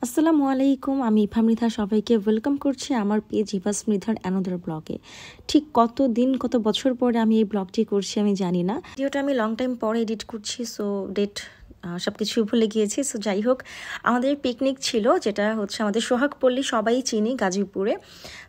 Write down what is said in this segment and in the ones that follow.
আসসালামু আলাইকুম, আমি ইফা মৃধা সবাইকে ওয়েলকাম করছি আমার পেজ ইভা স্মৃধার অ্যানাদার ব্লগে। ঠিক কত বছর পরে আমি এই ব্লগটি করছি আমি জানি না। ভিডিওটা আমি লং টাইম পরে এডিট করছি, সো ডেট সব কিছুই ভুলে গিয়েছি। সো যাই হোক, আমাদের পিকনিক ছিল, যেটা হচ্ছে আমাদের সোহাগপল্লী, সবাই চিনি গাজীপুরে।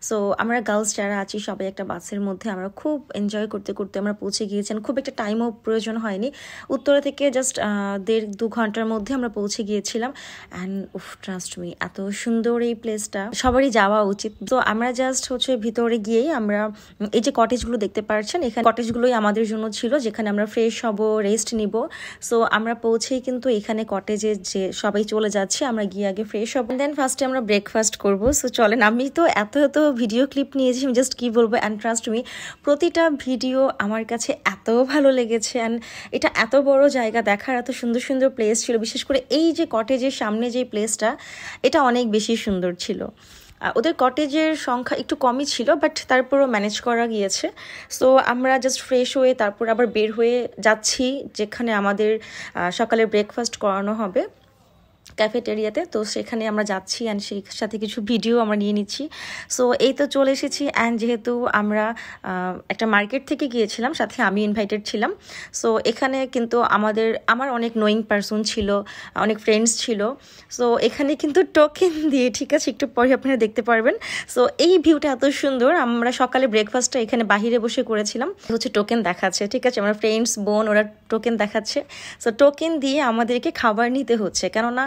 সো আমরা গার্লস যারা আছি সবাই একটা বাসের মধ্যে আমরা খুব এনজয় করতে করতে আমরা পৌঁছে গিয়েছেন। খুব একটা টাইমও প্রয়োজন হয়নি, উত্তরা থেকে জাস্ট 1.5-2 ঘন্টার মধ্যে আমরা পৌঁছে গিয়েছিলাম। অ্যান্ড ট্রাস্ট মি, এত সুন্দর এই প্লেসটা, সবারই যাওয়া উচিত। তো আমরা জাস্ট হচ্ছে ভিতরে গিয়েই আমরা এই যে কটেজগুলো দেখতে পাচ্ছেন, এখানে কটেজগুলোই আমাদের জন্য ছিল, যেখানে আমরা ফ্রেশ হব, রেস্ট নিব। সো আমরা পৌঁছেই কিন্তু এখানে কটেজে যে সবাই চলে যাচ্ছে, আমরা গিয়ে আগে ফ্রেশ হব, দেন ফার্স্টে আমরা ব্রেকফাস্ট করব। সো চলেন, আমি তো এত ভিডিও ক্লিপ নিয়েছি, আমি জাস্ট কি বলবো। অ্যান্ড ট্রাস্ট মি, প্রতিটা ভিডিও আমার কাছে এত ভালো লেগেছে। অ্যান্ড এটা এত বড় জায়গা, দেখার এত সুন্দর সুন্দর প্লেস ছিল, বিশেষ করে এই যে কটেজের সামনে যে প্লেসটা, এটা অনেক বেশি সুন্দর ছিল। ওদের কটেজের সংখ্যা একটু কমই ছিল, বাট তারপরও ম্যানেজ করা গিয়েছে। সো আমরা জাস্ট ফ্রেশ হয়ে তারপর আবার বের হয়ে যাচ্ছি যেখানে আমাদের সকালে ব্রেকফাস্ট করানো হবে, ক্যাফেটেরিয়াতে। তো সেখানে আমরা যাচ্ছি অ্যান্ড সেই সাথে কিছু ভিডিও আমরা নিয়ে নিচ্ছি। সো এই তো চলে এসেছি। অ্যান্ড যেহেতু আমরা একটা মার্কেট থেকে গিয়েছিলাম, সাথে আমি ইনভাইটেড ছিলাম। সো এখানে কিন্তু আমার অনেক নোয়িং পারসন ছিল, অনেক ফ্রেন্ডস ছিল। সো এখানে কিন্তু টোকেন দিয়ে, ঠিক আছে, একটু পরে আপনারা দেখতে পারবেন। সো এই ভিউটা এত সুন্দর। আমরা সকালে ব্রেকফাস্টটা এখানে বাহিরে বসে করেছিলাম, হচ্ছে টোকেন দেখাচ্ছে, ঠিক আছে, আমার ফ্রেন্ডস বোন ওরা টোকেন দেখাচ্ছে। সো টোকেন দিয়ে আমাদেরকে খাবার নিতে হচ্ছে, কেননা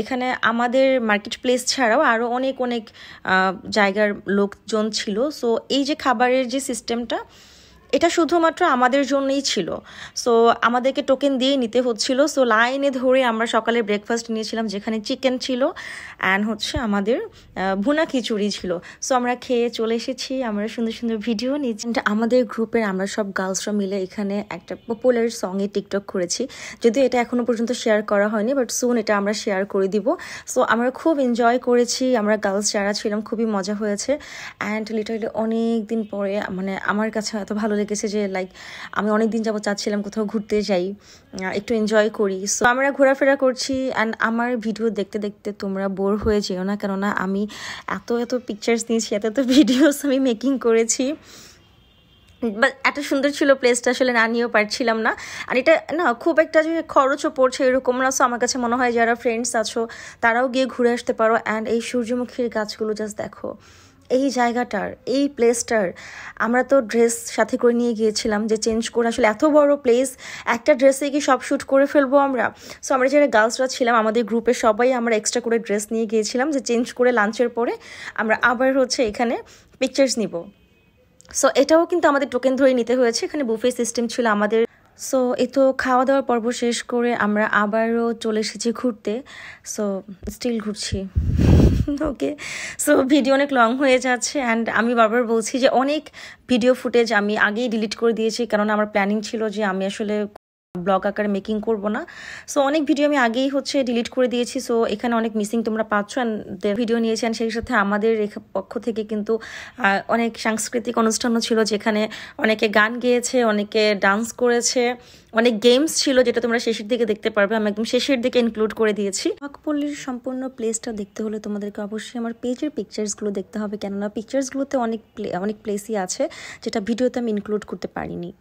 এখানে আমাদের মার্কেট প্লেস ছাড়াও আরও অনেক জায়গার লোকজন ছিল। সো এই যে খাবারের যে সিস্টেমটা, এটা শুধুমাত্র আমাদের জন্যই ছিল। সো আমাদেরকে টোকেন দিয়েই নিতে হচ্ছিল। সো লাইনে ধরে আমরা সকালে ব্রেকফাস্ট নিয়েছিলাম, যেখানে চিকেন ছিল অ্যান্ড হচ্ছে আমাদের ভুনা খিচুড়ি ছিল। সো আমরা খেয়ে চলে এসেছি, আমরা সুন্দর সুন্দর ভিডিও নিয়েছি। আমাদের গ্রুপের আমরা সব গার্লসরা মিলে এখানে একটা পপুলার সঙ্গে টিকটক করেছি, যদিও এটা এখনও পর্যন্ত শেয়ার করা হয়নি, বাট সুন এটা আমরা শেয়ার করে দিব। সো আমরা খুব এনজয় করেছি, আমরা গার্লস যারা ছিলাম খুবই মজা হয়েছে। অ্যান্ড লিটারালি অনেক দিন পরে, মানে আমার কাছে এত ভালো লেগেছে যে লাইক আমি অনেক দিন যাবো চাচ্ছিলাম কোথাও ঘুরতে যাই, একটু এনজয় করি। সো আমরা ঘোরাফেরা করছি। অ্যান্ড আমার ভিডিও দেখতে দেখতে তোমরা বোর হয়ে যেও না, কেননা আমি এত পিকচার্স নিয়েছি, এত ভিডিওস আমি মেকিং করেছি। বাট এত সুন্দর ছিল প্লেসটা, আসলে না নিয়েও পারছিলাম না। আর এটা না খুব একটা যে খরচও পড়ছে এরকম না। সো আমার কাছে মনে হয় যারা ফ্রেন্ডস আছো তারাও গিয়ে ঘুরে আসতে পারো। অ্যান্ড এই সূর্যমুখীর গাছগুলো জাস্ট দেখো, এই জায়গাটার, এই প্লেসটার। আমরা তো ড্রেস সাথে করে নিয়ে গিয়েছিলাম যে চেঞ্জ করে, আসলে এত বড় প্লেস, একটা ড্রেসে কি সব শ্যুট করে ফেলবো আমরা? সো আমরা যারা গার্লসরা ছিলাম আমাদের গ্রুপে সবাই আমরা এক্সট্রা করে ড্রেস নিয়ে গিয়েছিলাম, যে চেঞ্জ করে লাঞ্চের পরে আমরা আবার হচ্ছে এখানে পিকচার্স নিব। সো এটাও কিন্তু আমাদের টোকেন ধরে নিতে হয়েছে, এখানে বুফে সিস্টেম ছিল আমাদের। সো এই তো খাওয়া দাওয়ার পর্ব শেষ করে আমরা আবারও চলে এসেছি ঘুরতে। সো স্টিল ঘুরছি, ওকে। সো ভিডিও অনেক লং হয়ে যাচ্ছে। অ্যান্ড আমি বারবার বলছি যে অনেক ভিডিও ফুটেজ আমি আগেই ডিলিট করে দিয়েছি, কারণ আমার প্ল্যানিং ছিল যে আমি আসলে ব্লগ আকারে মেকিং করব না। সো অনেক ভিডিও আমি আগেই হচ্ছে ডিলিট করে দিয়েছি। সো এখানে অনেক মিসিং তোমরা পাচ্ছ। অ্যান্ড ভিডিও নিয়েছেন, সেই সাথে আমাদের পক্ষ থেকে কিন্তু অনেক সাংস্কৃতিক অনুষ্ঠানও ছিল, যেখানে অনেকে গান গেয়েছে, অনেকে ডান্স করেছে, অনেক গেমস ছিল, যেটা তোমরা শেষের দিকে দেখতে পারবে। আমি একদম শেষের দিকে ইনক্লুড করে দিয়েছি। সোহাগপল্লীর সম্পূর্ণ প্লেসটা দেখতে হলে তোমাদেরকে অবশ্যই আমার পেজের পিকচার্সগুলো দেখতে হবে, কেননা পিকচার্সগুলোতে অনেক প্লেসই আছে যেটা ভিডিওতে আমি ইনক্লুড করতে পারিনি।